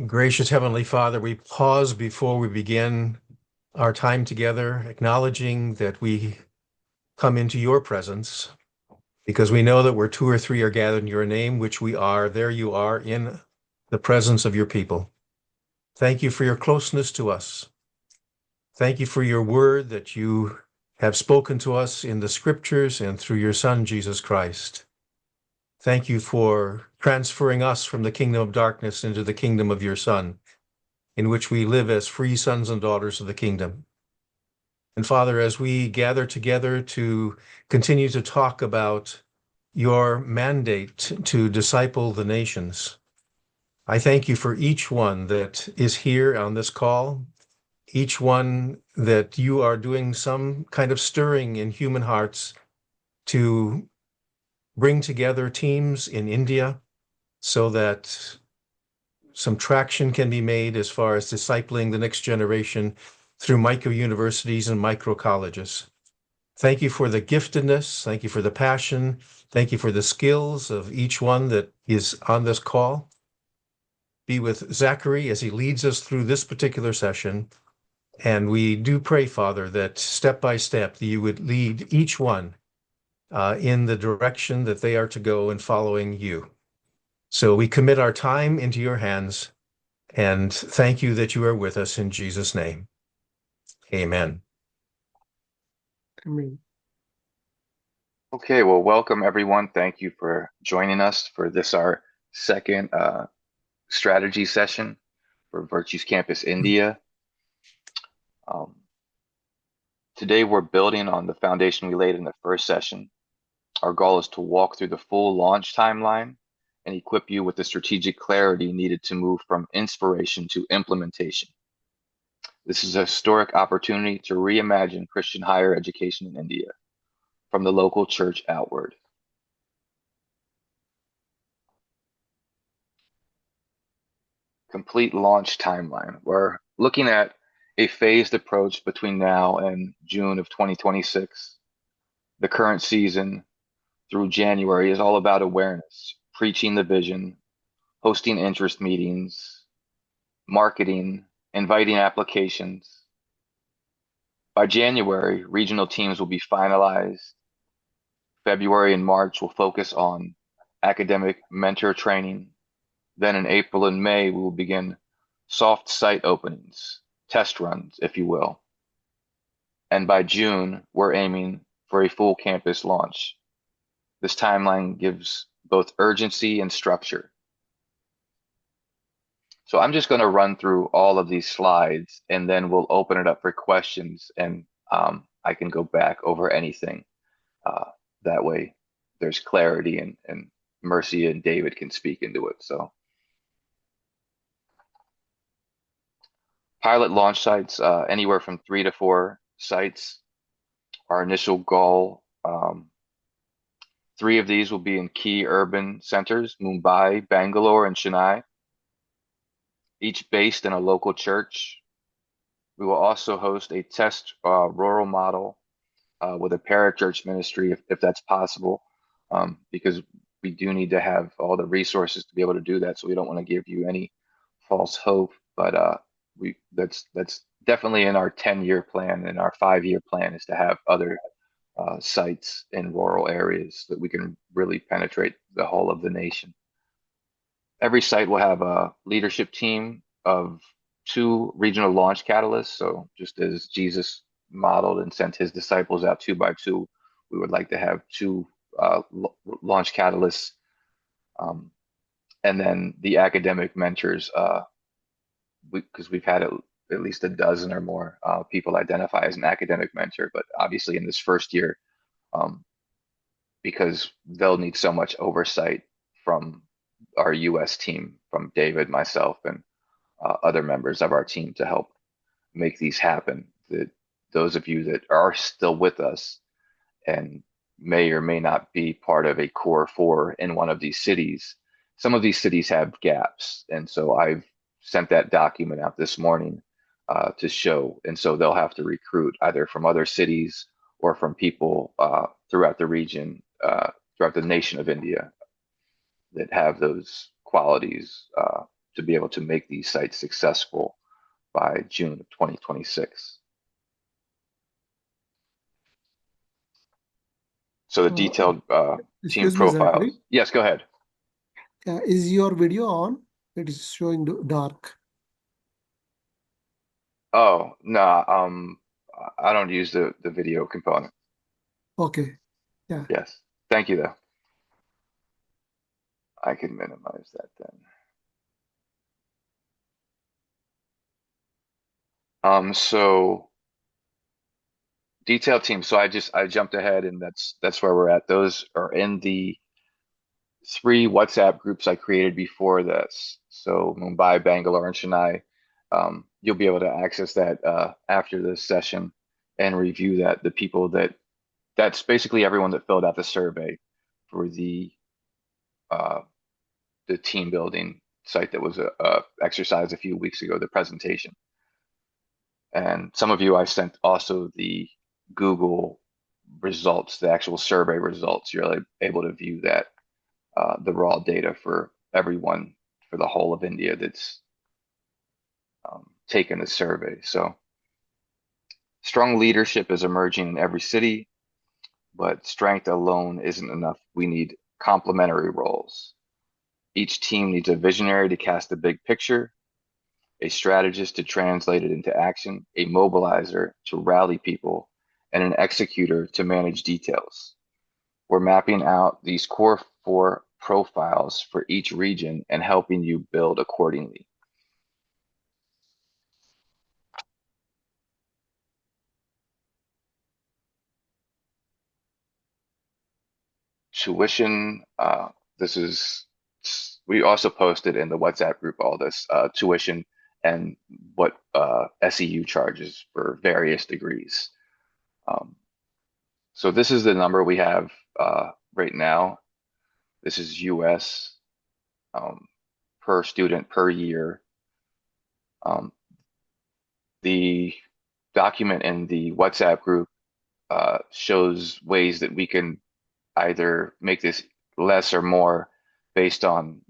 Gracious Heavenly Father, we pause before we begin our time together, acknowledging that we come into your presence because we know that where two or three are gathered in your name, which we are, there you are in the presence of your people. Thank you for your closeness to us. Thank you for your word that you have spoken to us in the scriptures and through your Son, Jesus Christ. Thank you for transferring us from the kingdom of darkness into the kingdom of your Son, in which we live as free sons and daughters of the kingdom. And Father, as we gather together to continue to talk about your mandate to disciple the nations, I thank you for each one that is here on this call, each one that you are doing some kind of stirring in human hearts to bring together teams in India so that some traction can be made as far as discipling the next generation through micro universities and micro colleges. Thank you for the giftedness. Thank you for the passion. Thank you for the skills of each one that is on this call. Be with Zachary as he leads us through this particular session. And we do pray, Father, that step by step that you would lead each one in the direction that they are to go in following you. So we commit our time into your hands and thank you that you are with us in Jesus' name. Amen. Amen. Okay, well, welcome everyone. Thank you for joining us for this, our second strategy session for Virtues Campus India. Um, Today, we're building on the foundation we laid in the first session. Our goal is to walk through the full launch timeline and equip you with the strategic clarity needed to move from inspiration to implementation. This is a historic opportunity to reimagine Christian higher education in India from the local church outward. Complete launch timeline. We're looking at a phased approach between now and June of 2026. The current season through January is all about awareness, preaching the vision, hosting interest meetings, marketing, inviting applications. By January, regional teams will be finalized. February and March will focus on academic mentor training. Then in April and May, we will begin soft site openings, test runs, if you will. And by June, we're aiming for a full campus launch. This timeline gives both urgency and structure. So I'm just going to run through all of these slides and then we'll open it up for questions and I can go back over anything. That way there's clarity and Mercy and David can speak into it. So pilot launch sites, anywhere from 3 to 4 sites. Our initial goal, 3 of these will be in key urban centers, Mumbai, Bangalore, and Chennai, each based in a local church. We will also host a test rural model with a parachurch ministry if that's possible, because we do need to have all the resources to be able to do that. So we don't want to give you any false hope, but that's definitely in our 10-year plan, and our 5-year plan is to have other sites in rural areas that we can really penetrate the whole of the nation. Every site will have a leadership team of 2 regional launch catalysts. So just as Jesus modeled and sent his disciples out 2 by 2, we would like to have 2 launch catalysts. And then the academic mentors, because we've had at least a dozen or more people identify as an academic mentor, but obviously in this first year, because they'll need so much oversight from our US team, from David, myself, and other members of our team to help make these happen. That those of you that are still with us and may or may not be part of a core 4 in one of these cities, some of these cities have gaps. And so I've sent that document out this morning to show. And so they'll have to recruit either from other cities or from people throughout the region, throughout the nation of India that have those qualities to be able to make these sites successful by June of 2026. So the Uh, detailed team Excuse me, Zachary. profiles. Yes, go ahead. Is your video on? It is showing dark. Oh, no, I don't use the video component. Okay. Yeah. Yes. Thank you, though. I can minimize that then. So detailed team. So I jumped ahead and that's where we're at. Those are in the 3 WhatsApp groups I created before this. So Mumbai, Bangalore, and Chennai. You'll be able to access that after this session and review that. The people that's basically everyone that filled out the survey for uh, the team building site that was exercised a few weeks ago, the presentation. And some of you I sent also the Google results, the actual survey results. You're able to view that, the raw data for everyone for the whole of India that's taken the survey. So strong leadership is emerging in every city, but strength alone isn't enough. We need complementary roles. Each team needs a visionary to cast the big picture, a strategist to translate it into action, a mobilizer to rally people, and an executor to manage details. We're mapping out these core 4 profiles for each region and helping you build accordingly. Tuition, we also posted in the WhatsApp group all this tuition and what SEU charges for various degrees. Um, so this is the number we have right now. This is US per student per year. The document in the WhatsApp group shows ways that we can either make this less or more based on,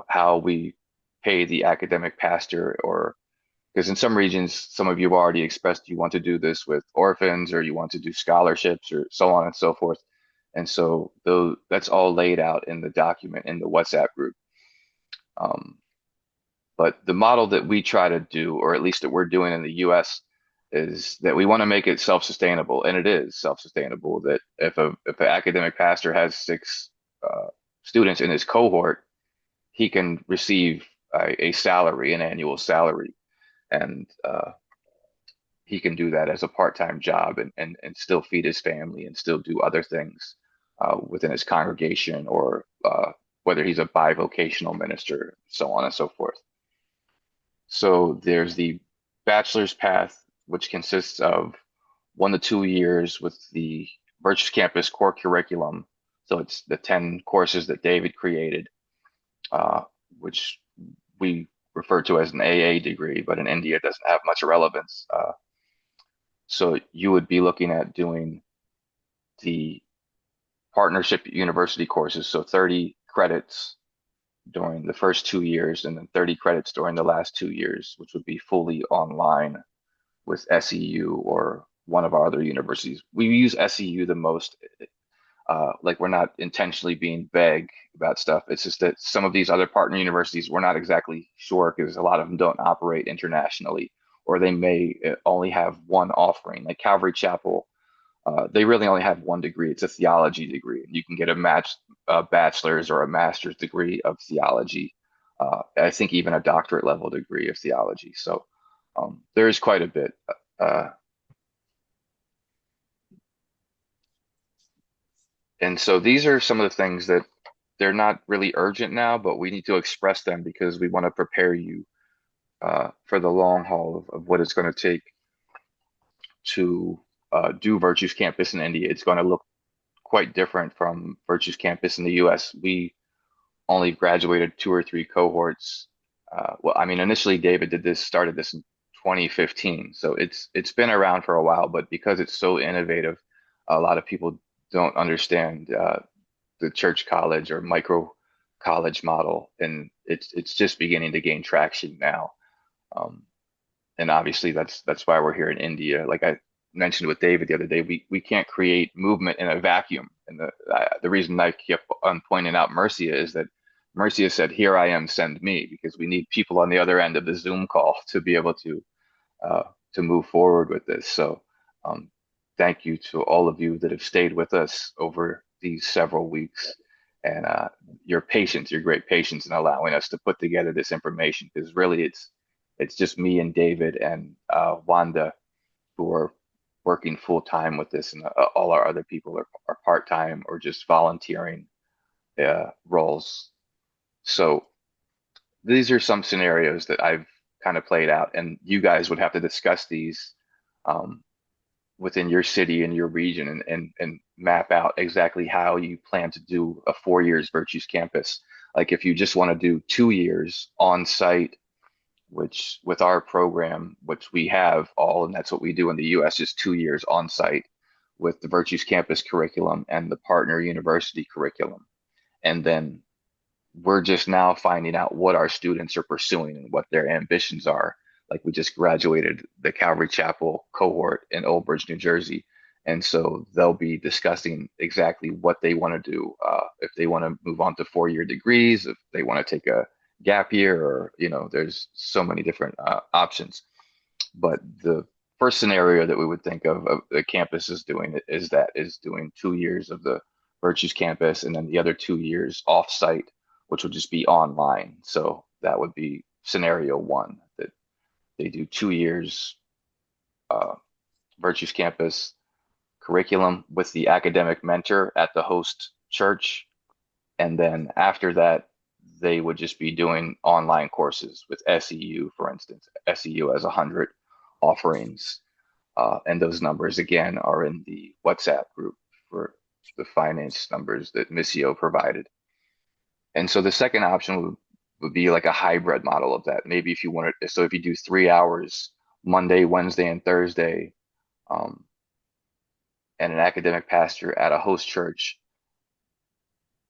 how we pay the academic pastor, or because in some regions, some of you have already expressed you want to do this with orphans or you want to do scholarships or so on and so forth. And so that's all laid out in the document in the WhatsApp group. But the model that we try to do, or at least that we're doing in the US, is that we want to make it self-sustainable, and it is self-sustainable. That if an academic pastor has 6 students in his cohort, he can receive a salary, an annual salary, and he can do that as a part-time job and still feed his family and still do other things within his congregation, or whether he's a bivocational minister, so on and so forth. So there's the bachelor's path, which consists of 1 to 2 years with the Virtuous Campus core curriculum. So it's the 10 courses that David created, which we refer to as an AA degree, but in India it doesn't have much relevance. So you would be looking at doing the partnership university courses, so 30 credits during the first 2 years, and then 30 credits during the last 2 years, which would be fully online with SEU or one of our other universities. We use SEU the most. Like, we're not intentionally being vague about stuff. It's just that some of these other partner universities, we're not exactly sure because a lot of them don't operate internationally, or they may only have one offering. Like Calvary Chapel, they really only have one degree. It's a theology degree. You can get a bachelor's or a master's degree of theology. I think even a doctorate level degree of theology. So there is quite a bit. And so these are some of the things that they're not really urgent now, but we need to express them because we want to prepare you for the long haul of what it's going to take to do Virtues Campus in India. It's going to look quite different from Virtues Campus in the US. We only graduated 2 or 3 cohorts. Well, I mean, initially David started this in 2015, so it's been around for a while, but because it's so innovative, a lot of people don't understand the church college or micro college model, and it's just beginning to gain traction now. Um, and obviously that's why we're here in India. Like I mentioned with David the other day, we can't create movement in a vacuum. And the reason I kept on pointing out Mercia is that Mercia said, "Here I am, send me," because we need people on the other end of the Zoom call to be able uh, to move forward with this. So um, thank you to all of you that have stayed with us over these several weeks, and your patience, your great patience in allowing us to put together this information, because really it's just me and David and Wanda who are working full time with this, and all our other people are part time or just volunteering roles. So these are some scenarios that I've kind of played out, and you guys would have to discuss these um, within your city and your region, and map out exactly how you plan to do a 4 years Virtues Campus. Like if you just want to do 2 years on site, which with our program, which we have all, and that's what we do in the US, is 2 years on site with the Virtues Campus curriculum and the partner university curriculum. And then we're just now finding out what our students are pursuing and what their ambitions are. Like we just graduated the Calvary Chapel cohort in Old Bridge, New Jersey. And so they'll be discussing exactly what they want to do. If they want to move on to 4 year degrees, if they want to take a gap year, or, there's so many different options. But the first scenario that we would think of the campus is doing is doing 2 years of the Virtues Campus, and then the other 2 years off-site, which would just be online. So that would be scenario one, that they do 2 years uh, Virtues Campus curriculum with the academic mentor at the host church. And then after that, they would just be doing online courses with SEU, for instance. SEU has 100 offerings. And those numbers, again, are in the WhatsApp group for the finance numbers that Missio provided. And so the second option would be like a hybrid model of that. Maybe if you wanted, so if you do 3 hours Monday, Wednesday, and Thursday, um, and an academic pastor at a host church,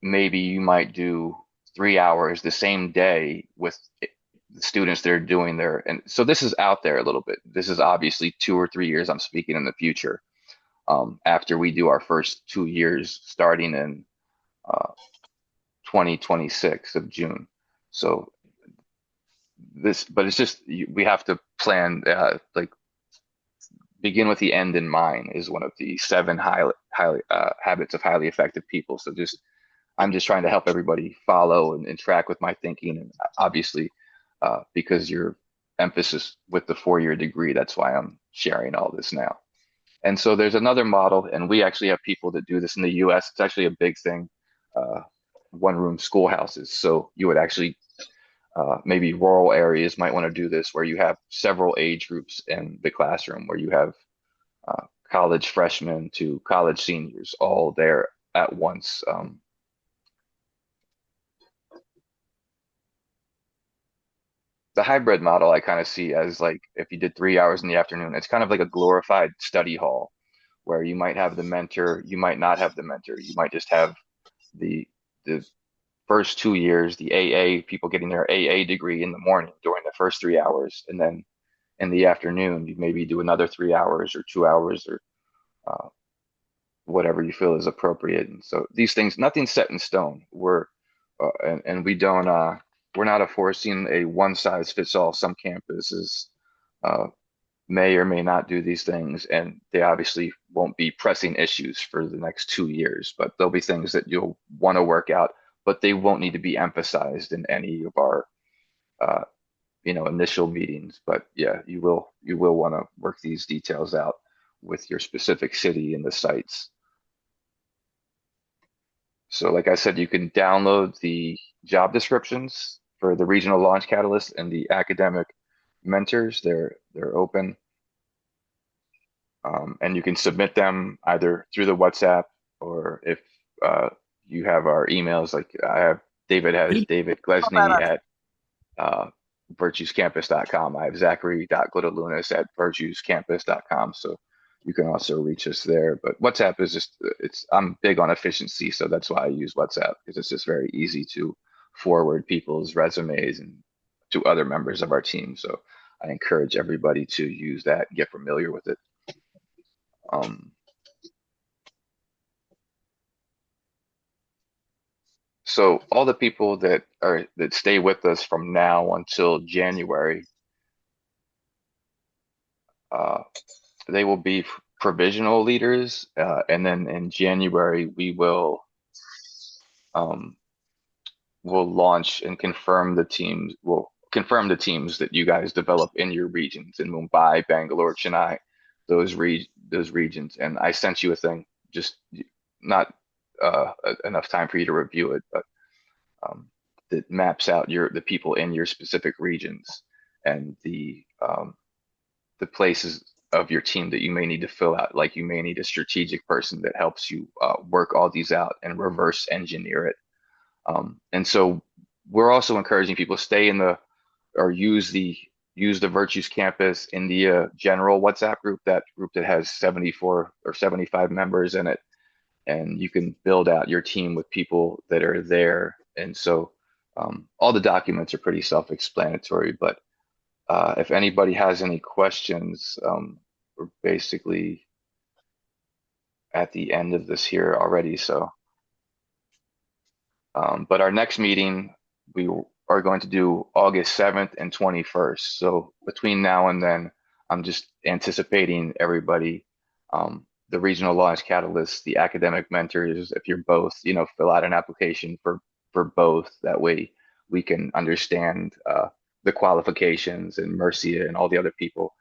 maybe you might do 3 hours the same day with the students that are doing there. And so this is out there a little bit. This is obviously 2 or 3 years. I'm speaking in the future. After we do our first 2 years, starting in 2026 of June. So but it's just we have to plan, like begin with the end in mind is one of the 7 highly habits of highly effective people. So I'm just trying to help everybody follow and track with my thinking, and obviously because your emphasis with the 4 year degree, that's why I'm sharing all this now. And so there's another model, and we actually have people that do this in the US. It's actually a big thing, one room schoolhouses. So you would actually maybe rural areas might want to do this, where you have several age groups in the classroom, where you have college freshmen to college seniors all there at once. The hybrid model I kind of see as, like, if you did 3 hours in the afternoon, it's kind of like a glorified study hall, where you might have the mentor, you might not have the mentor, you might just have the first 2 years, the AA people getting their AA degree in the morning during the first 3 hours, and then in the afternoon you maybe do another 3 hours or 2 hours, or uh, whatever you feel is appropriate. And so these things, nothing's set in stone. And we don't we're not forcing a one size fits all. Some campuses uh, may or may not do these things, and they obviously won't be pressing issues for the next 2 years, but there'll be things that you'll want to work out, but they won't need to be emphasized in any of our uh, initial meetings. But yeah, you will want to work these details out with your specific city and the sites. So like I said, you can download the job descriptions for the regional launch catalyst and the academic mentors. They're open. And you can submit them either through the WhatsApp, or if you have our emails, like David has David Glesney at virtuescampus.com. I have Zachary.Glutalunas at virtuescampus.com. So you can also reach us there. But WhatsApp is I'm big on efficiency, so that's why I use WhatsApp, because it's just very easy to forward people's resumes and to other members of our team. So I encourage everybody to use that and get familiar with it. So all the people that stay with us from now until January, they will be provisional leaders, and then in January we will um, we'll launch and confirm the teams. We'll confirm the teams that you guys develop in your regions in Mumbai, Bangalore, Chennai, those regions. And I sent you a thing, just not enough time for you to review it, but that maps out the people in your specific regions and the places of your team that you may need to fill out. Like you may need a strategic person that helps you work all these out and reverse engineer it. And so we're also encouraging people to stay in the or use the Virtues Campus India general WhatsApp group, that group that has 74 or 75 members in it. And you can build out your team with people that are there. And so all the documents are pretty self-explanatory, but if anybody has any questions, we're basically at the end of this here already. So, but our next meeting, we are going to do August 7th and 21st. So between now and then, I'm just anticipating everybody, the regional launch catalysts, the academic mentors, if you're both, fill out an application for both. That way we can understand the qualifications and Mercia and all the other people.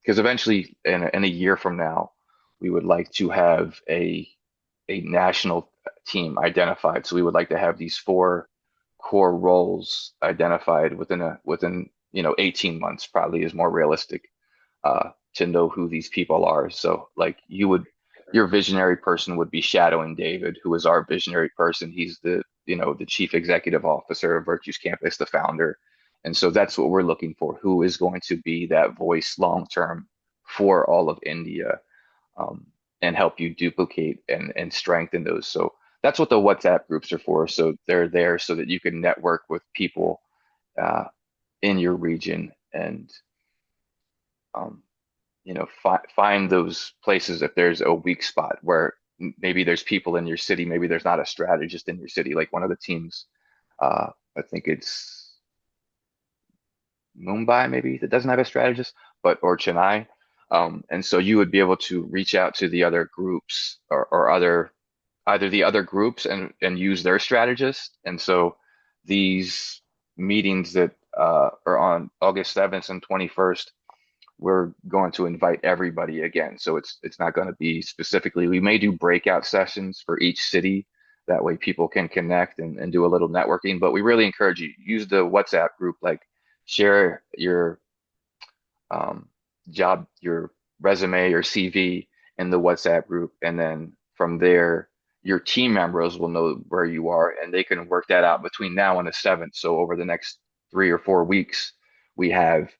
Because eventually in a year from now, we would like to have a national team identified. So we would like to have these 4 core roles identified within 18 months probably is more realistic to know who these people are. So like your visionary person would be shadowing David, who is our visionary person. He's the chief executive officer of Virtues Campus, the founder. And so that's what we're looking for. Who is going to be that voice long term for all of India, and help you duplicate and strengthen those. So that's what the WhatsApp groups are for. So they're there so that you can network with people in your region and find those places if there's a weak spot where maybe there's people in your city, maybe there's not a strategist in your city. Like one of the teams, I think it's Mumbai maybe that doesn't have a strategist, or Chennai. And so you would be able to reach out to the other groups or either the other groups and use their strategist. And so these meetings that are on August 7th and 21st, we're going to invite everybody again. So it's not going to be specifically, we may do breakout sessions for each city. That way people can connect and do a little networking, but we really encourage you use the WhatsApp group, like share your job, your resume or CV in the WhatsApp group. And then from there, your team members will know where you are and they can work that out between now and the 7th. So over the next 3 or 4 weeks, we have,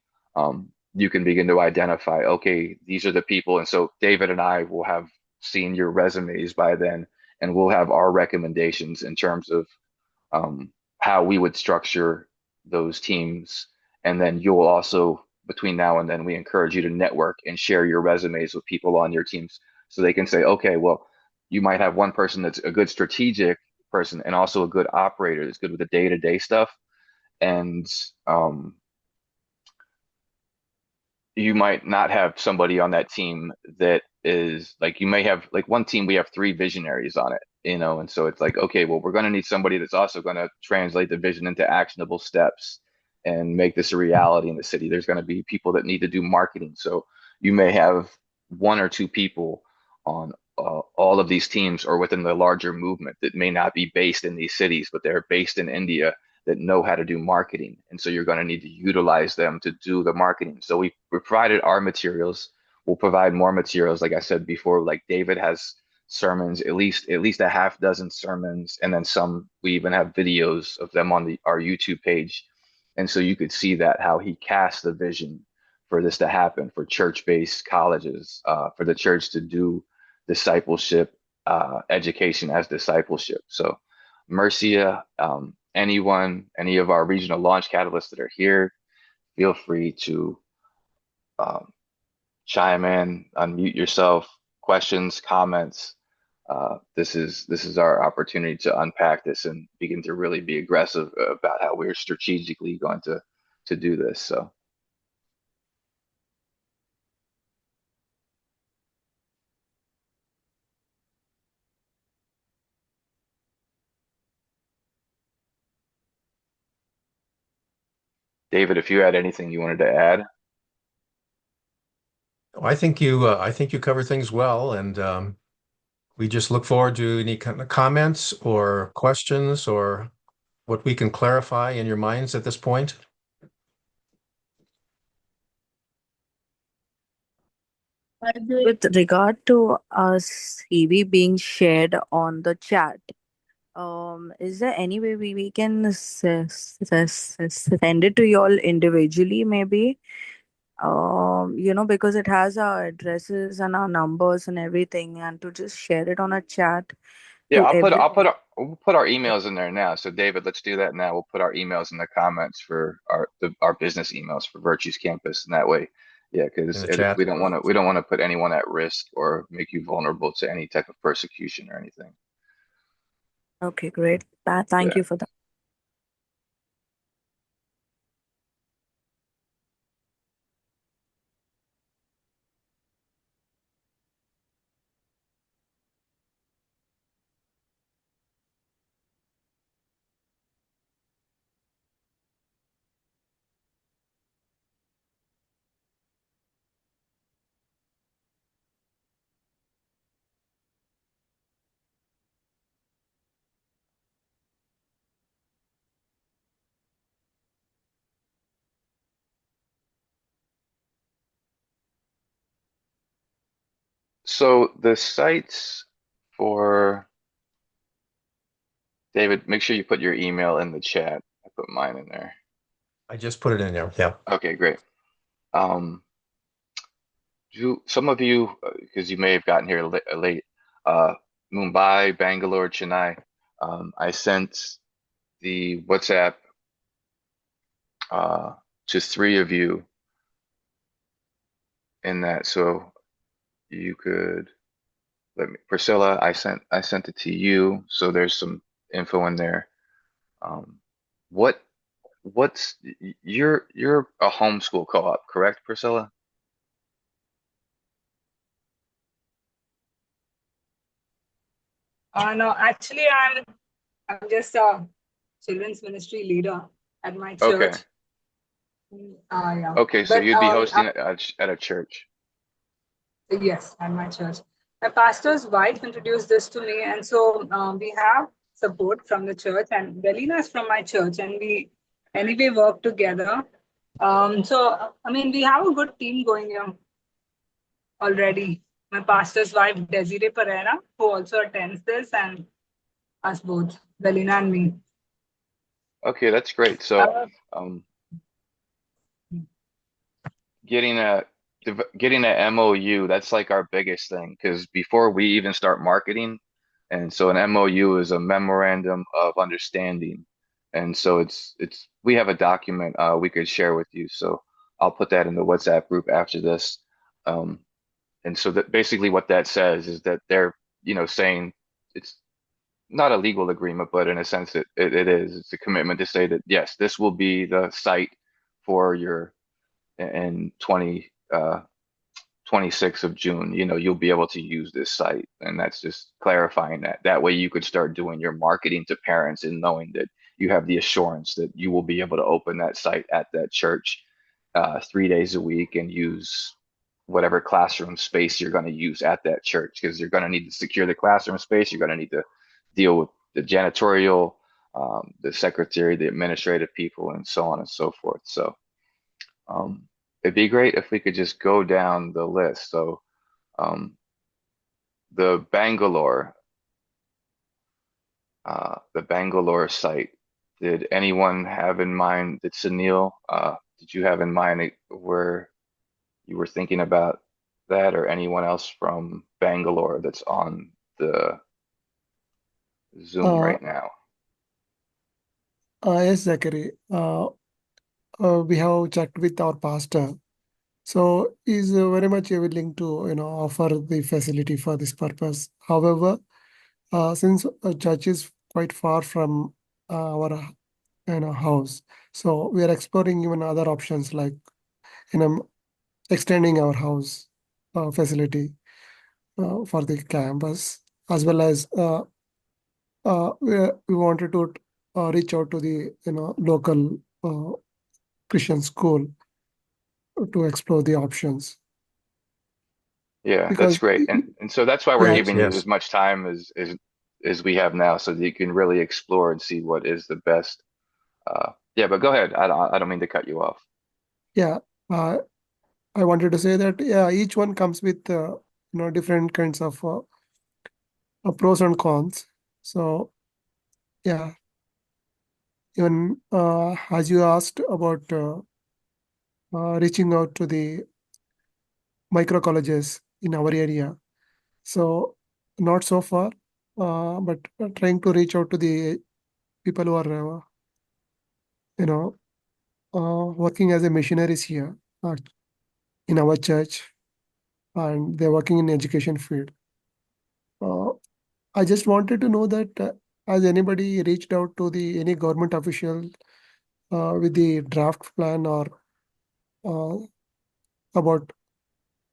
you can begin to identify, okay, these are the people. And so David and I will have seen your resumes by then, and we'll have our recommendations in terms of how we would structure those teams. And then you'll also, between now and then, we encourage you to network and share your resumes with people on your teams so they can say, okay, well, you might have one person that's a good strategic person and also a good operator that's good with the day-to-day stuff. And you might not have somebody on that team that is like, you may have like one team, we have 3 visionaries on it, and so it's like, okay, well, we're going to need somebody that's also going to translate the vision into actionable steps and make this a reality in the city. There's going to be people that need to do marketing. So you may have 1 or 2 people on all of these teams or within the larger movement that may not be based in these cities, but they're based in India that know how to do marketing. And so you're going to need to utilize them to do the marketing. So we provided our materials. We'll provide more materials. Like I said before, like David has sermons, at least a half dozen sermons, and then some, we even have videos of them on our YouTube page. And so you could see that how he cast the vision for this to happen, for church-based colleges, for the church to do discipleship, education as discipleship. So Mercia any of our regional launch catalysts that are here, feel free to um, chime in, unmute yourself, questions, comments. This is our opportunity to unpack this and begin to really be aggressive about how we're strategically going to do this. So David, if you had anything you wanted to add. I think you cover things well, and we just look forward to any kind of comments or questions or what we can clarify in your minds at this point. With regard to our CV being shared on the chat, is there any way we can send it to you all individually, maybe? Because it has our addresses and our numbers and everything, and to just share it on a chat Yeah, to everyone. we'll put our emails in there now. So David, let's do that now. We'll put our emails in the comments for our business emails for Virtues Campus, and that way, yeah, In because the chat. we don't want to put anyone at risk or make you vulnerable to any type of persecution or anything. Okay, great. Thank Yeah. you for that. So the sites for David, make sure you put your email in the chat. I put mine in there. I just put it in there. Yeah. Okay, great. Um, some of you, because you may have gotten here late, uh, Mumbai, Bangalore, Chennai. I sent the WhatsApp uh, to three of you in that, so you could let me. Priscilla, I sent it to you, so there's some info in there. Um, what you're a homeschool co-op, correct, Priscilla? No, actually, I'm just a children's ministry leader at my Okay. church. Yeah. Okay, so But you'd be hosting it at a church. yes, at my church. My pastor's wife introduced this to me, and so we have support from the church, and Belina is from my church, and we anyway work together. So I mean, we have a good team going here already. My pastor's wife, Desiree Pereira, who also attends this, and us both, Belina and me. Okay, that's great. So, Uh, um, getting a getting a MOU, that's like our biggest thing because before we even start marketing, and so an MOU is a memorandum of understanding, and so it's we have a document we could share with you. So I'll put that in the WhatsApp group after this. Um, and so that basically what that says is that they're, saying it's not a legal agreement, but in a sense it is. It's a commitment to say that yes, this will be the site for your in 26th of June, you'll be able to use this site. And that's just clarifying that. That way you could start doing your marketing to parents and knowing that you have the assurance that you will be able to open that site at that church 3 days a week and use whatever classroom space you're going to use at that church because you're going to need to secure the classroom space. You're going to need to deal with the janitorial, the secretary, the administrative people, and so on and so forth. So, it'd be great if we could just go down the list. So, um, the the Bangalore site. Did anyone have in mind? Did Sunil? Did you have in mind where you were thinking about that, or anyone else from Bangalore that's on the Zoom Uh, right now? Yes, Zachary. We have checked with our pastor. So he's very much willing to, offer the facility for this purpose. However, since a church is quite far from our, house, so we are exploring even other options like, extending our house facility for the campus, as well as we wanted to reach out to the local Christian school to explore the options Yeah, that's because great. And so that's why we're yeah, giving you Yes. as much time as we have now, so that you can really explore and see what is the best. Yeah, but go ahead. I don't mean to cut you off. yeah, I wanted to say that yeah, each one comes with different kinds of pros and cons. So yeah, even as you asked about reaching out to the micro colleges in our area, so not so far, but trying to reach out to the people who are you know working as a missionaries here uh, in our church, and they're working in education field. Uh, I just wanted to know that has anybody reached out to the any government official with the draft plan or uh, about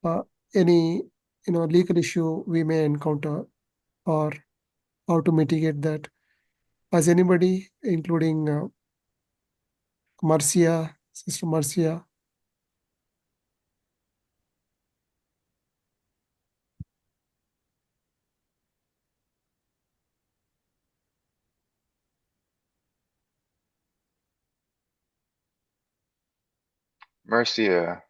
uh, any legal issue we may encounter or how to mitigate that? Has anybody, including Marcia, Sister Marcia? Mercia,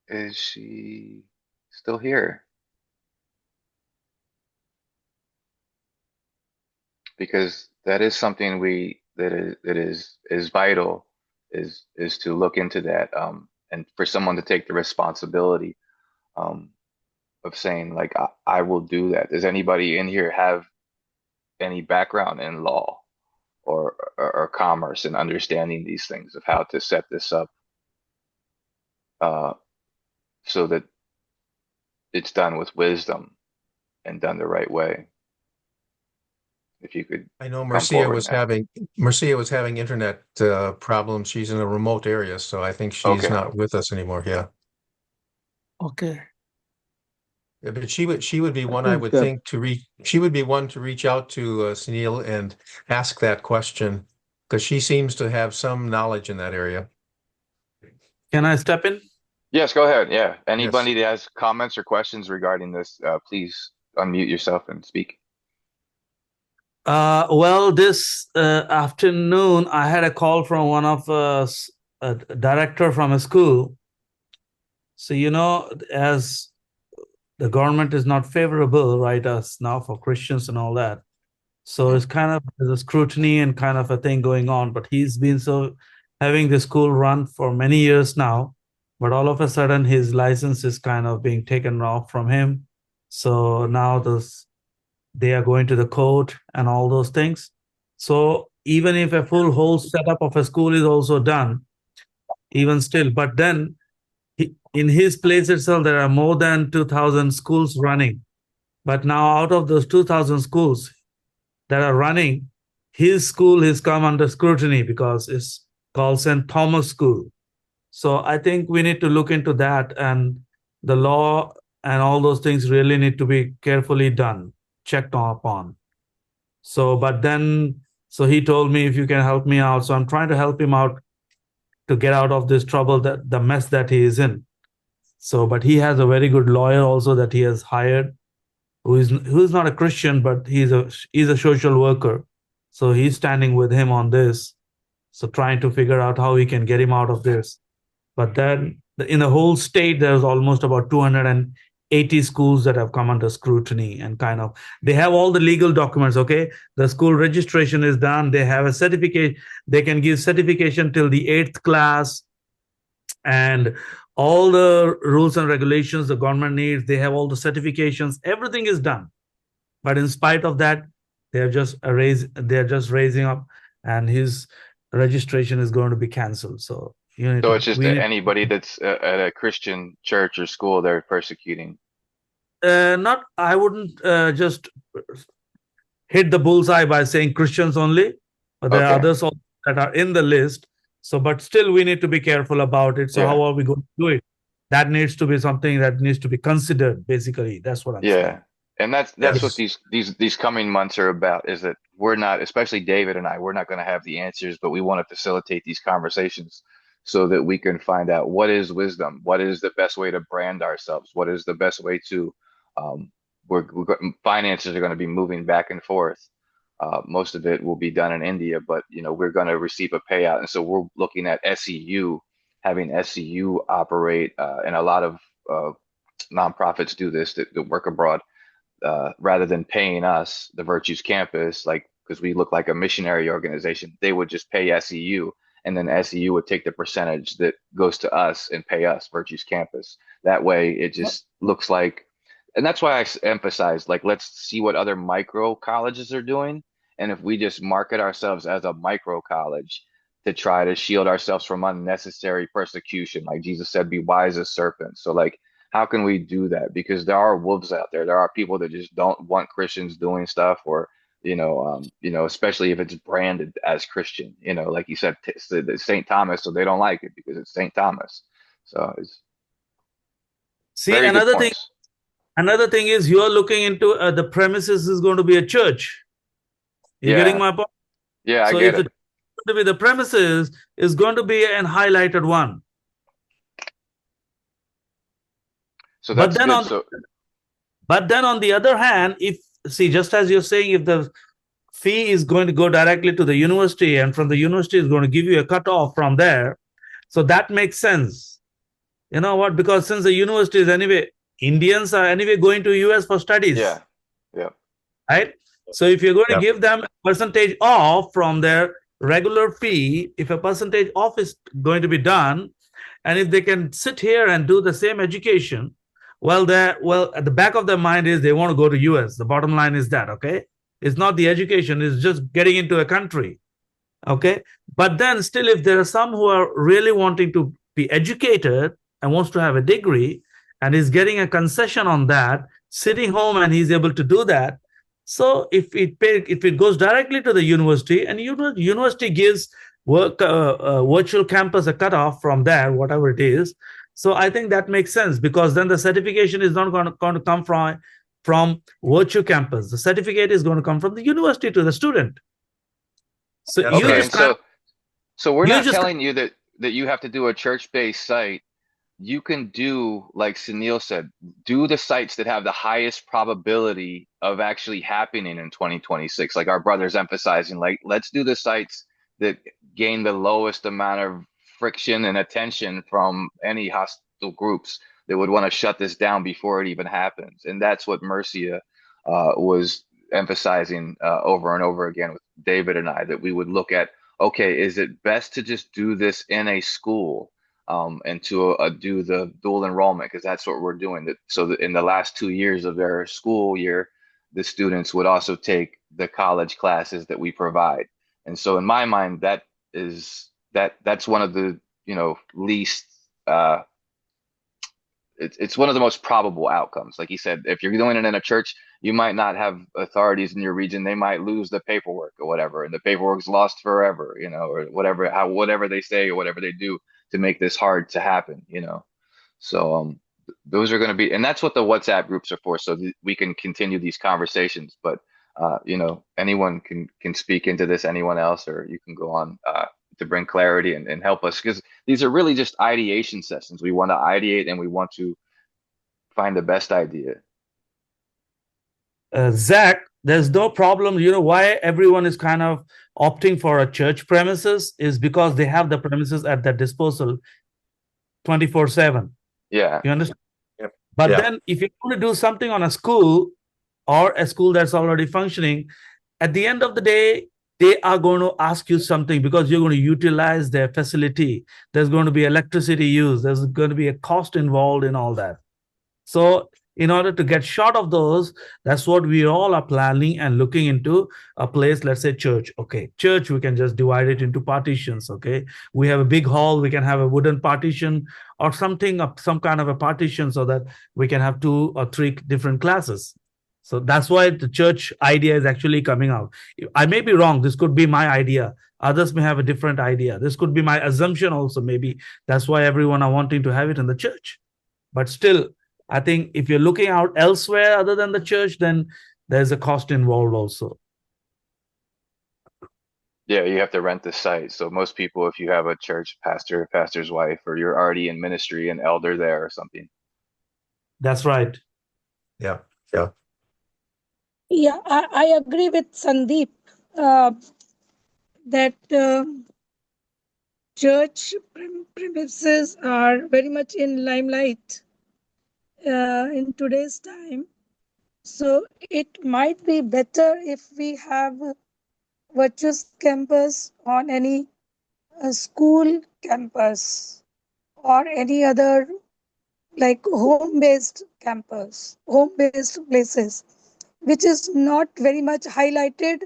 is she still here? Because that is something that is vital, is to look into that, and for someone to take the responsibility, um, of saying like, I will do that. Does anybody in here have any background in law or commerce and understanding these things of how to set this up, uh, so that it's done with wisdom and done the right way? If you could I know come Marcia forward was now. having internet problems. She's in a remote area, so I think she's Okay. not with us anymore. Yeah. Okay. Yeah, but she would be I one I think would think to reach. She would be one to reach out to Sunil and ask that question because she seems to have some knowledge in that area. can I step in? Yes, go ahead. Yeah. Yes. Anybody that has comments or questions regarding this, please unmute yourself and speak. Well, this afternoon I had a call from one of a director from a school. So as the government is not favorable, right, us now for Christians and all that. So it's kind of there's a scrutiny and kind of a thing going on. But he's been having the school run for many years now, but all of a sudden his license is kind of being taken off from him. So now they are going to the court and all those things. So even if a full whole setup of a school is also done, even still, but then in his place itself, there are more than 2,000 schools running. But now out of those 2,000 schools that are running, his school has come under scrutiny because it's called St. Thomas School. So I think we need to look into that, and the law and all those things really need to be carefully done, checked upon. So he told me if you can help me out. So I'm trying to help him out to get out of this trouble, that the mess that he is in. So, but he has a very good lawyer also that he has hired, who is not a Christian, but he's a social worker. So he's standing with him on this. So trying to figure out how we can get him out of this. But then in the whole state, there's almost about 280 schools that have come under scrutiny, and kind of they have all the legal documents. Okay, the school registration is done. They have a certificate. They can give certification till the 8th class, and all the rules and regulations the government needs. They have all the certifications. Everything is done. But in spite of that, they're just raising up and his registration is going to be canceled. So So it's just we that need, anybody that's at a Christian church or school, they're persecuting. not, I wouldn't just hit the bullseye by saying Christians only, but there are Okay. others also that are in the list. So, but still, we need to be careful about it. So, Yeah. how are we going to do it? That needs to be something that needs to be considered. Basically, that's what I'm saying. Yeah. And that's what these coming months are about, is that we're not, especially David and I, we're not going to have the answers, but we want to facilitate these conversations so that we can find out what is wisdom, what is the best way to brand ourselves, what is the best way to finances are going to be moving back and forth. Most of it will be done in India, but we're going to receive a payout, and so we're looking at SEU, having SEU operate, and a lot of nonprofits do this that work abroad, rather than paying us, the Virtues Campus, because we look like a missionary organization, they would just pay SEU, and then SEU would take the percentage that goes to us and pay us, Virtues Campus. That way, it just looks like. And that's why I emphasize, let's see what other micro colleges are doing. And if we just market ourselves as a micro college to try to shield ourselves from unnecessary persecution, like Jesus said, be wise as serpents. So how can we do that? Because there are wolves out there. There are people that just don't want Christians doing stuff, or, especially if it's branded as Christian, like you said, St. Thomas, so they don't like it because it's St. Thomas. So it's very good another thing. points. Another thing is, you are looking into the premises is going to be a church. You're getting my point? Yeah, so I get if it. the premises is going to be an highlighted one. So that's but then good. But then on the other hand, just as you're saying, if the fee is going to go directly to the university, and from the university is going to give you a cutoff from there, so that makes sense. You know what? Because since the university is anyway, Indians are anyway going to US for studies. Yeah. Right? So if you're going to give them a percentage off from their regular fee, if a percentage off is going to be done, and if they can sit here and do the same education, at the back of their mind is they want to go to US. The bottom line is that, okay? It's not the education, it's just getting into a country. Okay? But then still, if there are some who are really wanting to be educated and wants to have a degree, and is getting a concession on that, sitting home, and he's able to do that. So if it goes directly to the university, and university gives virtual campus a cutoff from there, whatever it is. So I think that makes sense, because then the certification is not going to come from virtual campus. The certificate is going to come from the university to the student. So so we're not telling you that you have to do a church-based site. You can do, like Sunil said, do the sites that have the highest probability of actually happening in 2026. Like our brother's emphasizing, let's do the sites that gain the lowest amount of friction and attention from any hostile groups that would want to shut this down before it even happens. And that's what Mercia was emphasizing over and over again with David and I, that we would look at, okay, is it best to just do this in a school? And to do the dual enrollment, because that's what we're doing. So that in the last 2 years of their school year, the students would also take the college classes that we provide. And so in my mind, that's one of the least. It's one of the most probable outcomes. Like he said, if you're doing it in a church, you might not have authorities in your region. They might lose the paperwork or whatever, and the paperwork's lost forever, or whatever they say or whatever they do to make this hard to happen, So those are going to be, and that's what the WhatsApp groups are for, so we can continue these conversations. But anyone can speak into this, anyone else, or you can go on to bring clarity and help us, because these are really just ideation sessions. We want to ideate and we want to find the best idea. Zach, there's no problem. Why everyone is kind of opting for a church premises is because they have the premises at their disposal 24/7. Yeah. You understand? Yep. But then if you want to do something on a school, or a school that's already functioning, at the end of the day, they are going to ask you something, because you're going to utilize their facility. There's going to be electricity used. There's going to be a cost involved in all that. So In order to get short of those, that's what we all are planning and looking into a place, let's say church. Okay, church, we can just divide it into partitions. Okay, we have a big hall, we can have a wooden partition or something, some kind of a partition so that we can have 2 or 3 different classes. So that's why the church idea is actually coming out. I may be wrong. This could be my idea. Others may have a different idea. This could be my assumption also. Maybe that's why everyone are wanting to have it in the church. But still, I think if you're looking out elsewhere other than the church, then there's a cost involved also. Yeah, you have to rent the site. So most people, if you have a church pastor, pastor's wife, or you're already in ministry, an elder there or something. That's right. Yeah, yeah. Yeah, I agree with Sandeep that church premises are very much in limelight in today's time. So it might be better if we have a virtuous campus on any school campus or any other like home-based campus, home-based places, which is not very much highlighted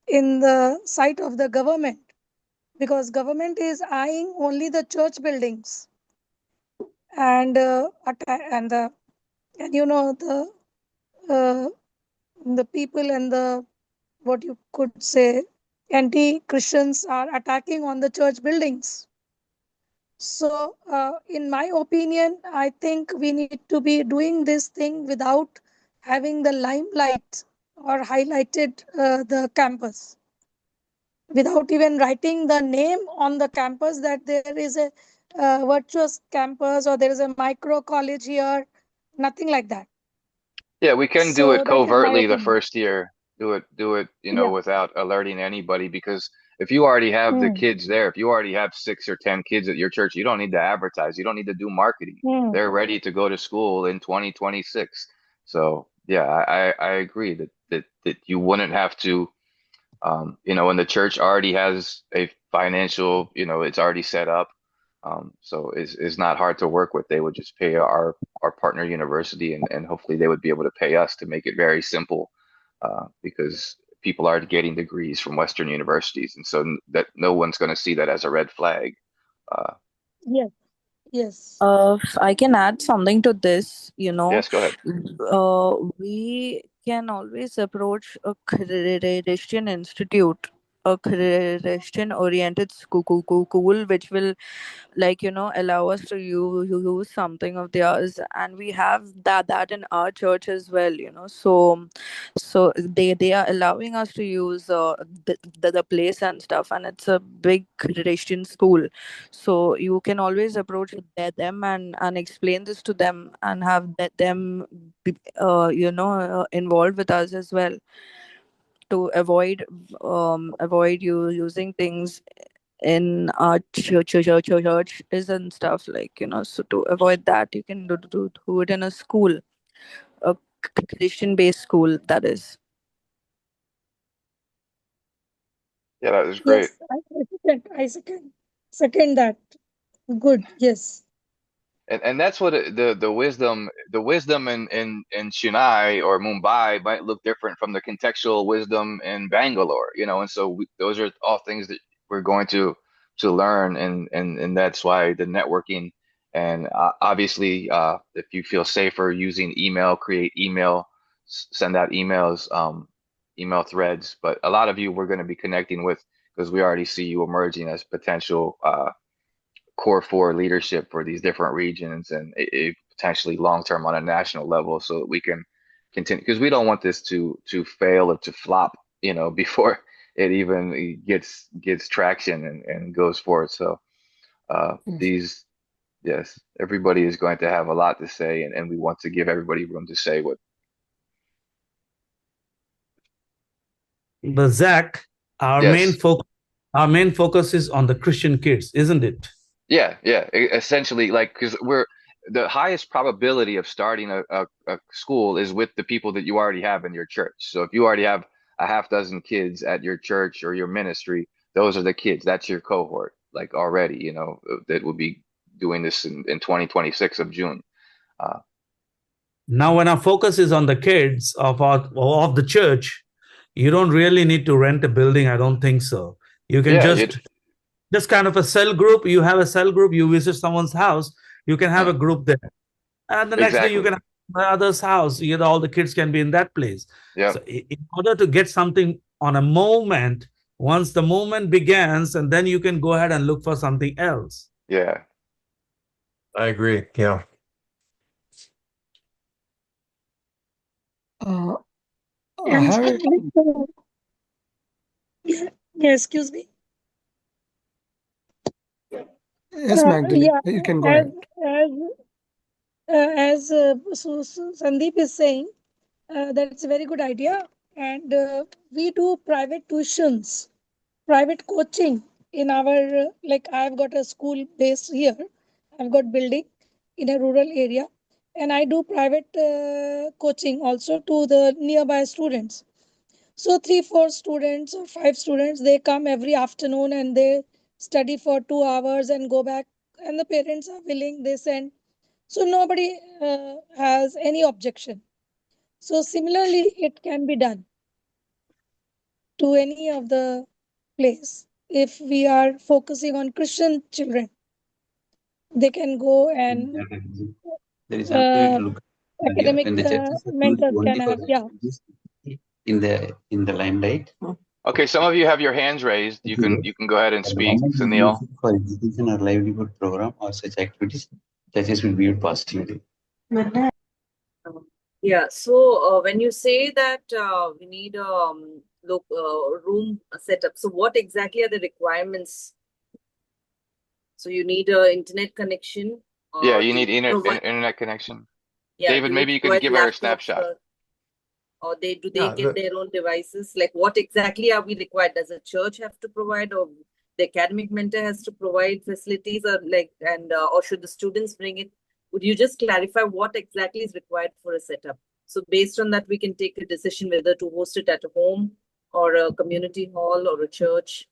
in the sight of the government, because government is eyeing only the church buildings and the people and the what you could say anti-Christians are attacking on the church buildings. So, in my opinion, I think we need to be doing this thing without having the limelight or highlighted the campus, without even writing the name on the campus that there is a virtuous campus or there is a micro college here, nothing like that. Yeah, we can do So it that is my covertly the opinion. first year. Do it, Yeah. without alerting anybody, because if you already have the Hmm. kids there, if you already have 6 or 10 kids at your church, you don't need to advertise. You don't need to do marketing. Hmm. They're ready to go to school in 2026. So yeah, I agree that you wouldn't have to, and the church already has a financial, it's already set up. So it's not hard to work with. They would just pay our partner university, and hopefully they would be able to pay us to make it very simple, because people are getting degrees from Western universities, and so that no one's going to see that as a red flag. Uh, Yes. Yes. I can add something to this, yes, go ahead. we can always approach a Christian institute, a Christian oriented school, which will allow us to use something of theirs, and we have that in our church as well, so they are allowing us to use the place and stuff, and it's a big Christian school, so you can always approach them and explain this to them and have them be, involved with us as well, to avoid you using things in our churches and stuff, so to avoid that, you can do it in a school, a Christian based school, that is. Yeah, that was great. Yes, I second that. Good. Yes. And that's what the wisdom in Chennai or Mumbai might look different from the contextual wisdom in Bangalore, and so those are all things that we're going to learn, and that's why the networking, and obviously, if you feel safer using email, create email, send out emails, email threads. But a lot of you we're going to be connecting with, because we already see you emerging as potential core 4 leadership for these different regions, and potentially long term on a national level, so that we can continue, because we don't want this to fail or to flop, before it even gets traction and goes forward. So Yes. yes, everybody is going to have a lot to say, and we want to give everybody room to say what. But Zach, Yes. our main focus is on the Christian kids, isn't it? Yeah, essentially, like, because we're the highest probability of starting a school is with the people that you already have in your church. So if you already have a half dozen kids at your church or your ministry, those are the kids. That's your cohort, like, already, that will be doing this in 2026 of June. Uh, Now, when our focus is on the kids of the church, you don't really need to rent a building. I don't think so. You can Yeah, just kind of a cell group. You have a cell group. You visit someone's house. You can have a group there, and the next day you exactly. can have my other's house. All the kids can be in that place. Yep. So, in order to get something on a moment, once the moment begins, and then you can go ahead and look for something else. Yeah. I agree. Yeah. I And have a, yeah, excuse me. yes, Magdalene, Yeah, you can go as ahead. Sandeep is saying, that's a very good idea. And we do private tuitions, private coaching in our, like I've got a school base here. I've got building in a rural area. And I do private coaching also to the nearby students. So 3, 4 students or 5 students, they come every afternoon and they study for 2 hours and go back. And the parents are willing, they send. So nobody has any objection. So similarly, it can be done to any of the place. If we are focusing on Christian children, they can go and There is another way to look at India. academic When the churches are used mentors only can for have, yeah. activities in the limelight, Okay, some of you have your hands raised. You can go ahead and and the speak, moment we Sunil. use it for education or livelihood program or such activities, churches will view it positively. Yeah, so when you say that we need room setup, so what exactly are the requirements? So you need a internet connection. Yeah, Or you do need provide, internet connection. yeah, David, do maybe you you can provide give her a laptops snapshot. or they Yeah, get their own devices? Like what exactly are we required? Does a church have to provide, or the academic mentor has to provide facilities, or or should the students bring it? Would you just clarify what exactly is required for a setup? So based on that, we can take a decision whether to host it at a home or a community hall or a church.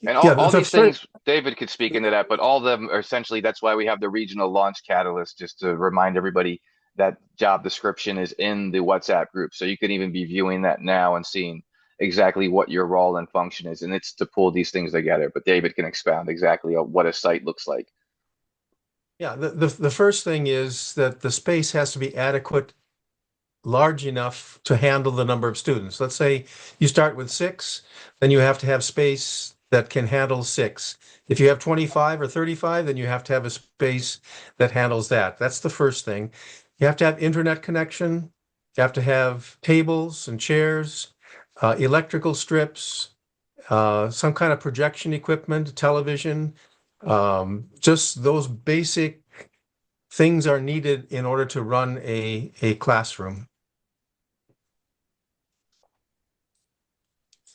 And Yeah, all the these first, things, David could speak into that, but all of them are essentially, that's why we have the regional launch catalyst, just to remind everybody that job description is in the WhatsApp group. So you can even be viewing that now and seeing exactly what your role and function is. And it's to pull these things together. But David can expound exactly on what a site looks like. yeah, the first thing is that the space has to be adequate, large enough to handle the number of students. Let's say you start with 6, then you have to have space that can handle 6. If you have 25 or 35, then you have to have a space that handles that. That's the first thing. You have to have internet connection. You have to have tables and chairs, electrical strips, some kind of projection equipment, television. Just those basic things are needed in order to run a classroom.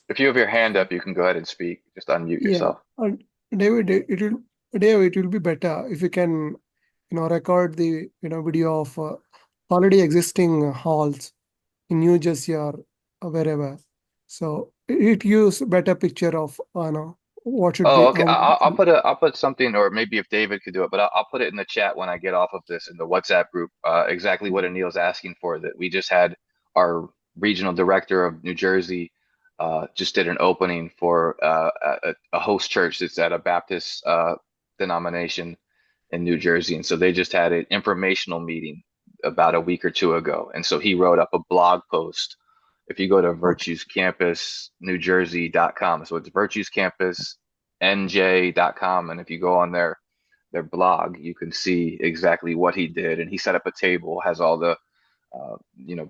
If you have your hand up, you can go ahead and speak. Just unmute Yeah, yourself. David, it will be better if you can, record the, video of already existing halls in New Jersey or wherever. So it gives better picture of, what should be. Oh, okay. I'll put something, or maybe if David could do it, but I'll put it in the chat when I get off of this in the WhatsApp group. Exactly what Anil's asking for. That we just had our regional director of New Jersey just did an opening for a host church that's at a Baptist denomination in New Jersey, and so they just had an informational meeting about a week or two ago, and so he wrote up a blog post. If you go to virtuescampusnewjersey.com, so it's virtuescampusnj.com, and if you go on their blog, you can see exactly what he did, and he set up a table, has all the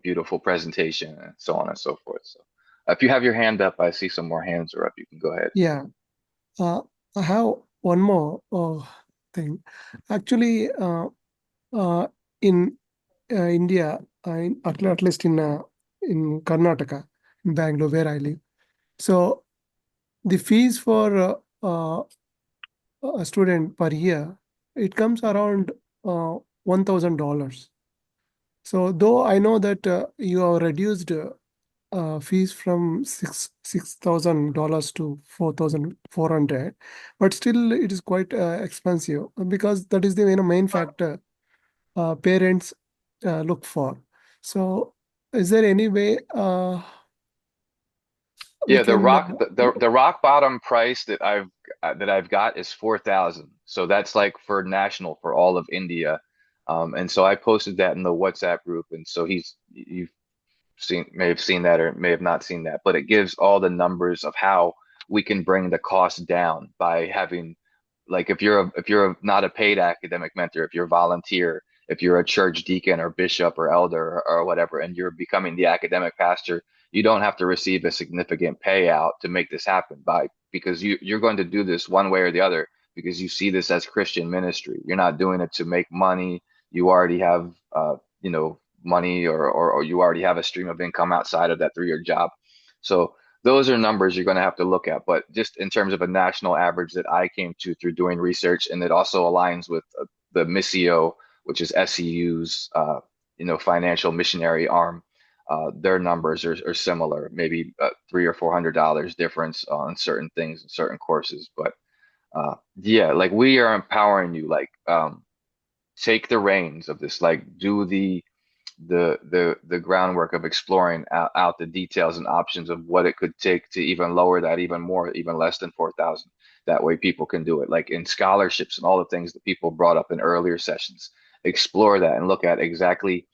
beautiful presentation and so on and so forth. So if you have your hand up, I see some more hands are up. You can go ahead. Yeah. I have one more thing. Actually, in India, at least in Karnataka, in Bangalore, where I live. So the fees for a student per year, it comes around $1,000. So though I know that you have reduced fees from $6,000 to $4,400, but still it is quite expensive because that is the main factor parents look for. So is there any way we Yeah, can the rock bottom price that I've got is 4,000. So that's like for national for all of India. And so I posted that in the WhatsApp group, and so you've may have seen that or may have not seen that, but it gives all the numbers of how we can bring the cost down by having, like, if you're not a paid academic mentor, if you're a volunteer, if you're a church deacon or bishop or elder or whatever, and you're becoming the academic pastor, you don't have to receive a significant payout to make this happen because you're going to do this one way or the other because you see this as Christian ministry. You're not doing it to make money. You already have money or you already have a stream of income outside of that through your job. So those are numbers you're going to have to look at. But just in terms of a national average that I came to through doing research, and it also aligns with the Missio, which is SCU's financial missionary arm. Their numbers are similar, maybe $300 or $400 difference on certain things and certain courses. But yeah, like, we are empowering you, like, take the reins of this, like, do the groundwork of exploring out the details and options of what it could take to even lower that even more, even less than 4,000. That way people can do it, like in scholarships and all the things that people brought up in earlier sessions. Explore that and look at exactly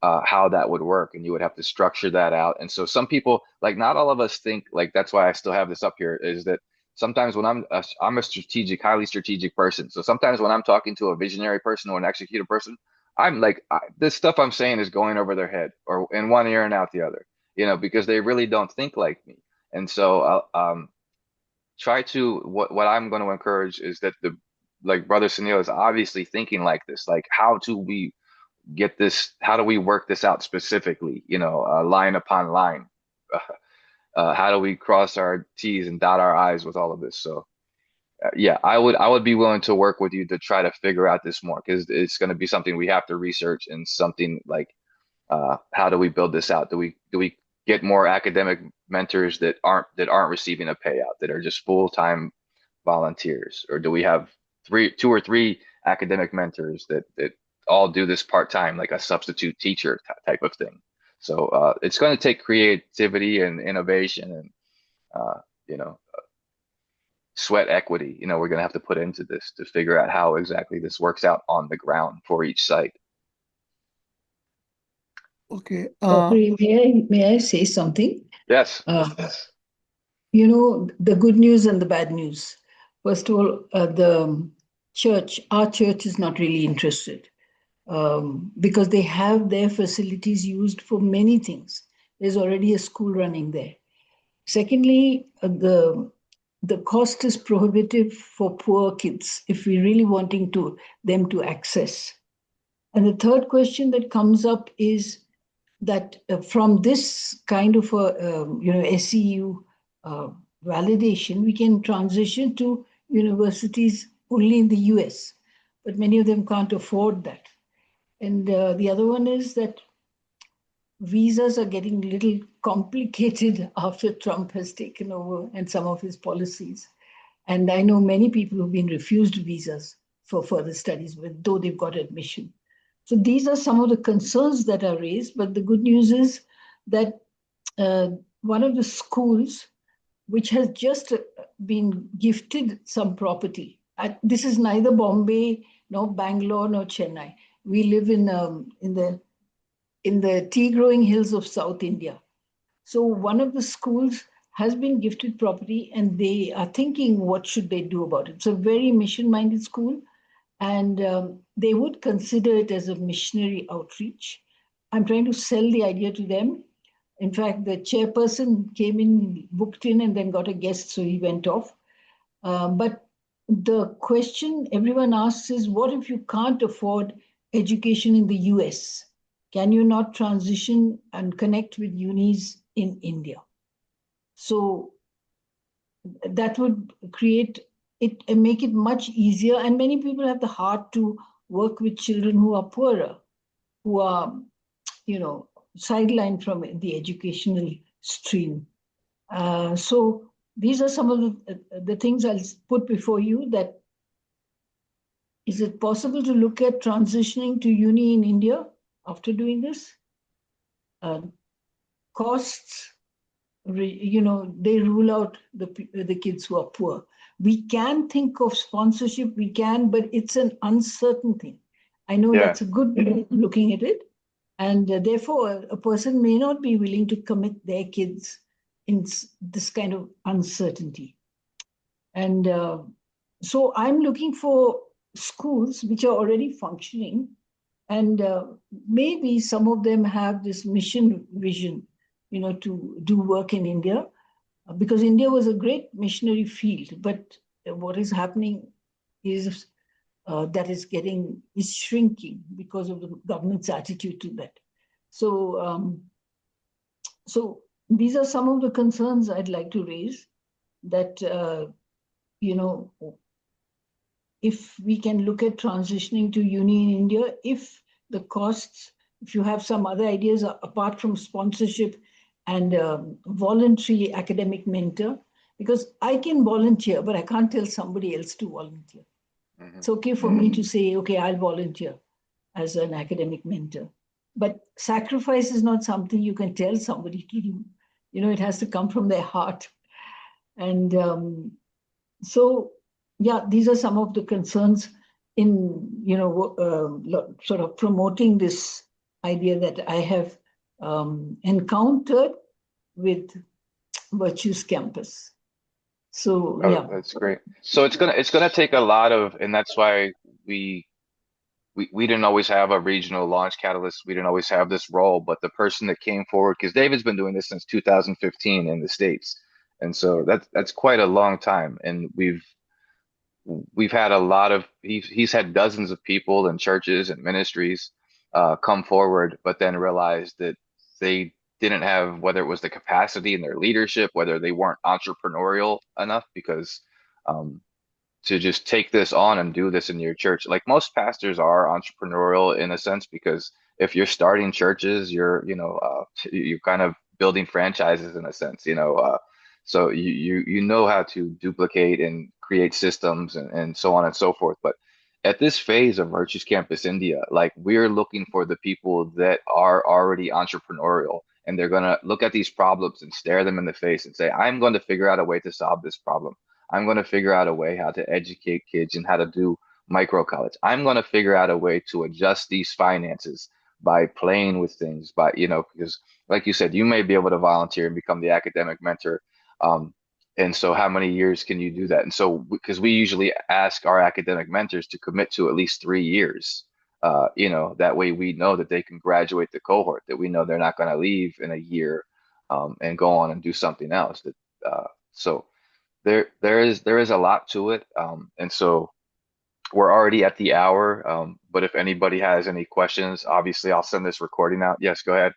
how that would work, and you would have to structure that out. And so some people, like, not all of us think, like, that's why I still have this up here, is that sometimes when I'm a highly strategic person. So sometimes when I'm talking to a visionary person or an executive person, I'm like, this stuff I'm saying is going over their head or in one ear and out the other, because they really don't think like me. And so what I'm going to encourage is that like Brother Sunil is obviously thinking like this, like, how do we work this out specifically, line upon line? How do we cross our T's and dot our I's with all of this? So yeah, I would be willing to work with you to try to figure out this more, because it's going to be something we have to research, and something like, how do we build this out? Do we get more academic mentors that aren't receiving a payout, that are just full-time volunteers, or do we have two or three academic mentors that all do this part-time, like a substitute teacher type of thing? So it's going to take creativity and innovation and sweat equity, we're going to have to put into this to figure out how exactly this works out on the ground for each site. Okay. May I say something? Yes. The good news and the bad news. First of all, our church is not really interested because they have their facilities used for many things. There's already a school running there. Secondly, the cost is prohibitive for poor kids if we're really wanting them to access. And the third question that comes up is that from this kind of SCU validation, we can transition to universities only in the US, but many of them can't afford that. And the other one is that visas are getting a little complicated after Trump has taken over and some of his policies. And I know many people who've been refused visas for further studies, though they've got admission. So these are some of the concerns that are raised. But the good news is that one of the schools, which has just been gifted some property, this is neither Bombay, nor Bangalore, nor Chennai. We live in the tea-growing hills of South India. So one of the schools has been gifted property, and they are thinking, what should they do about it? It's a very mission-minded school, and they would consider it as a missionary outreach. I'm trying to sell the idea to them. In fact, the chairperson came in, booked in, and then got a guest, so he went off. But the question everyone asks is, what if you can't afford education in the US? Can you not transition and connect with unis in India? So that would create it and make it much easier. And many people have the heart to work with children who are poorer, who are, sidelined from the educational stream. So these are some of the things I'll put before you, that is it possible to look at transitioning to uni in India after doing this? Costs, they rule out the kids who are poor. We can think of sponsorship, we can, but it's an uncertain thing. I know that's a good way of looking at it. And therefore, a person may not be willing to commit their kids in this kind of uncertainty. And so I'm looking for schools which are already functioning, and maybe some of them have this mission vision, to do work in India, because India was a great missionary field. But what is happening is that is shrinking because of the government's attitude to that. So, so these are some of the concerns I'd like to raise, that, if we can look at transitioning to uni in India, if the costs, if you have some other ideas apart from sponsorship and voluntary academic mentor, because I can volunteer, but I can't tell somebody else to volunteer. It's okay for me to say, okay, I'll volunteer as an academic mentor. But sacrifice is not something you can tell somebody to do. It has to come from their heart. And so, yeah, these are some of the concerns in, sort of promoting this idea that I have encountered with Virtues Campus. So, yeah. That's great. So it's gonna take a lot of, and that's why we didn't always have a regional launch catalyst. We didn't always have this role, but the person that came forward, because David's been doing this since 2015 in the States. And so that's quite a long time. And we've had a lot of, he's had dozens of people and churches and ministries come forward, but then realized that they didn't have, whether it was the capacity in their leadership, whether they weren't entrepreneurial enough, because to just take this on and do this in your church. Like most pastors are entrepreneurial in a sense, because if you're starting churches, you're kind of building franchises in a sense, so you know how to duplicate and create systems and so on and so forth. But at this phase of Virtues Campus India, like, we're looking for the people that are already entrepreneurial, and they're going to look at these problems and stare them in the face and say, I'm going to figure out a way to solve this problem. I'm going to figure out a way how to educate kids and how to do micro college. I'm going to figure out a way to adjust these finances by playing with things, because like you said, you may be able to volunteer and become the academic mentor. And so how many years can you do that? And so, because we usually ask our academic mentors to commit to at least 3 years, that way we know that they can graduate the cohort, that we know they're not going to leave in a year and go on and do something else. So there is a lot to it. And so we're already at the hour. But if anybody has any questions, obviously I'll send this recording out. Yes, go ahead.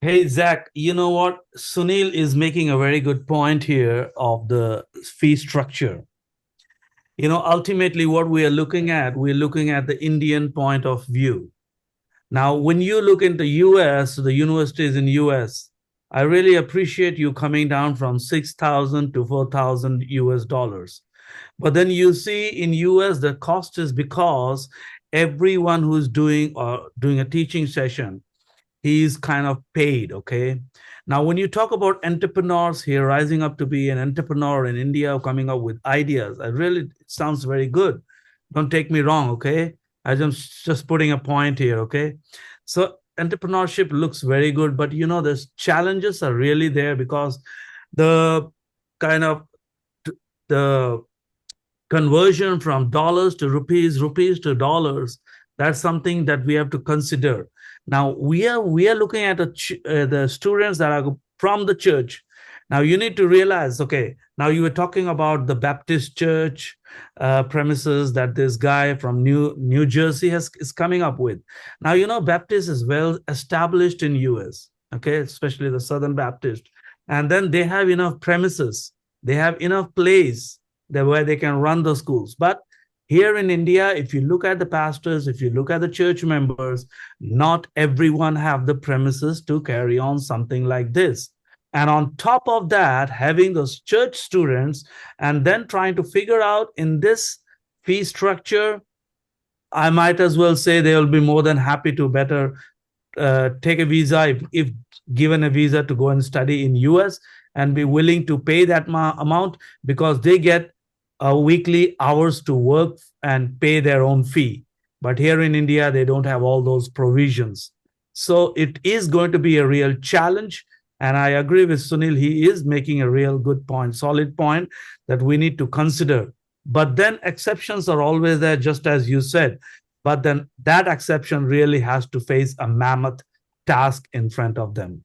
Hey, Zach, you know what? Sunil is making a very good point here of the fee structure. Ultimately what we're looking at the Indian point of view. Now, when you look into US, the universities in US, I really appreciate you coming down from 6,000 to 4,000 US dollars. But then you see in US, the cost is because everyone who's doing a teaching session, he's kind of paid, okay? Now, when you talk about entrepreneurs here rising up to be an entrepreneur in India, coming up with ideas, it sounds very good. Don't take me wrong, okay? I'm just putting a point here, okay? So entrepreneurship looks very good, but the challenges are really there, because the kind of the conversion from dollars to rupees to dollars, that's something that we have to consider. Now, we are looking at the students that are from the church. Now, you need to realize, okay, now you were talking about the Baptist church premises that this guy from New Jersey is coming up with. Now, Baptist is well established in US, okay, especially the Southern Baptist. And then they have enough premises. They have enough place where they can run the schools. But here in India, if you look at the pastors, if you look at the church members, not everyone have the premises to carry on something like this. And on top of that, having those church students and then trying to figure out in this fee structure, I might as well say they will be more than happy to better take a visa if given a visa to go and study in US and be willing to pay that amount because they get weekly hours to work and pay their own fee. But here in India, they don't have all those provisions. So it is going to be a real challenge. And I agree with Sunil. He is making a real good point, solid point that we need to consider. But then exceptions are always there, just as you said. But then that exception really has to face a mammoth task in front of them.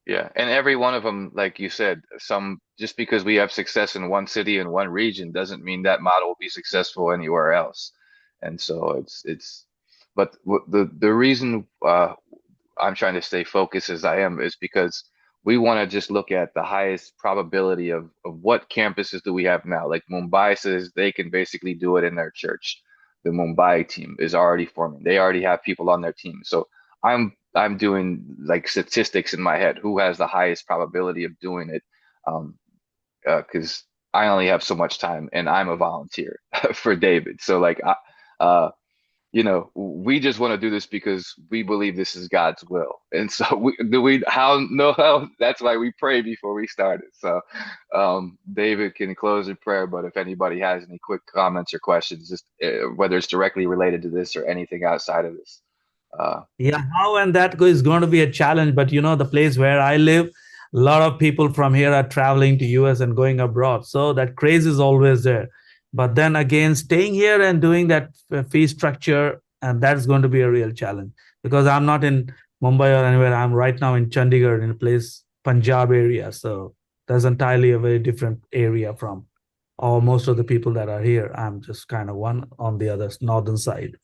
Yeah, and every one of them, like you said, just because we have success in one city and one region doesn't mean that model will be successful anywhere else. And so but the reason I'm trying to stay focused as I am is because we want to just look at the highest probability of what campuses do we have now. Like Mumbai says they can basically do it in their church. The Mumbai team is already forming. They already have people on their team. So I'm doing like statistics in my head. Who has the highest probability of doing it? Because I only have so much time, and I'm a volunteer for David. So like, we just want to do this because we believe this is God's will. And so that's why we pray before we started. So David can close in prayer, but if anybody has any quick comments or questions, just whether it's directly related to this or anything outside of this. How and that is going to be a challenge. But the place where I live, a lot of people from here are traveling to US and going abroad. So that craze is always there. But then again, staying here and doing that fee structure, and that's going to be a real challenge because I'm not in Mumbai or anywhere. I'm right now in Chandigarh, in a place, Punjab area. So that's entirely a very different area from most of the people that are here. I'm just kind of one on the other northern side.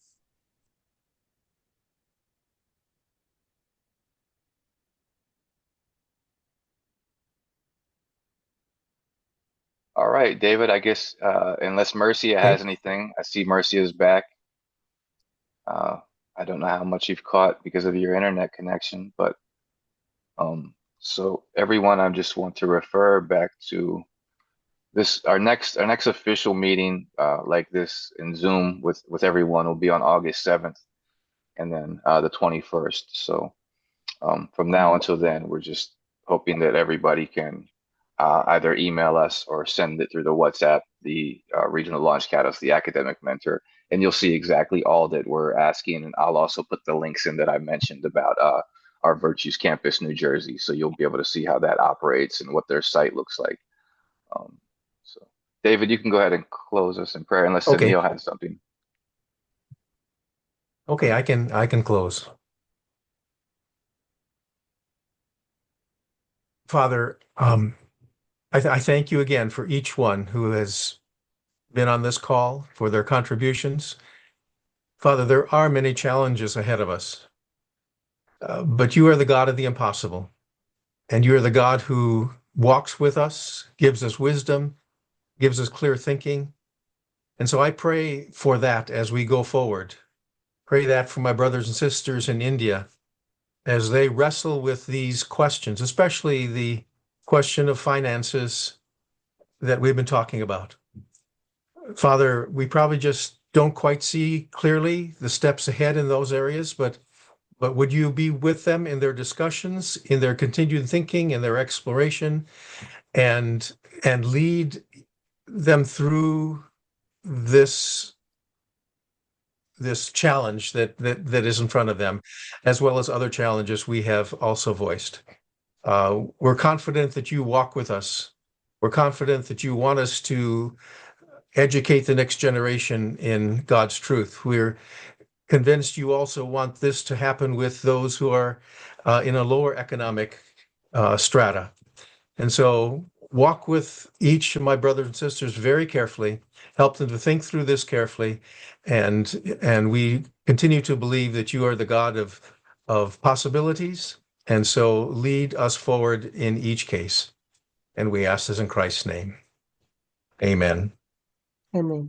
All right, David, I guess unless Mercia has anything, I see Mercia's back. I don't know how much you've caught because of your internet connection, but so everyone, I just want to refer back to this. Our next official meeting like this in Zoom with everyone will be on August 7th and then the 21st. So from now until then, we're just hoping that everybody can either email us or send it through the WhatsApp, the Regional Launch Catalyst, the Academic Mentor, and you'll see exactly all that we're asking. And I'll also put the links in that I mentioned about our Virtues Campus, New Jersey, so you'll be able to see how that operates and what their site looks like. So, David, you can go ahead and close us in prayer unless Sunil has something. Okay, I can close. Father, I thank you again for each one who has been on this call, for their contributions. Father, there are many challenges ahead of us, but you are the God of the impossible, and you are the God who walks with us, gives us wisdom, gives us clear thinking. And so I pray for that as we go forward. Pray that for my brothers and sisters in India as they wrestle with these questions, especially the question of finances that we've been talking about. Father, we probably just don't quite see clearly the steps ahead in those areas, but would you be with them in their discussions, in their continued thinking, in their exploration, and lead them through this challenge that is in front of them, as well as other challenges we have also voiced. We're confident that you walk with us. We're confident that you want us to educate the next generation in God's truth. We're convinced you also want this to happen with those who are in a lower economic strata. And so walk with each of my brothers and sisters very carefully, help them to think through this carefully, and we continue to believe that you are the God of possibilities, and so lead us forward in each case. And we ask this in Christ's name. Amen. Amen.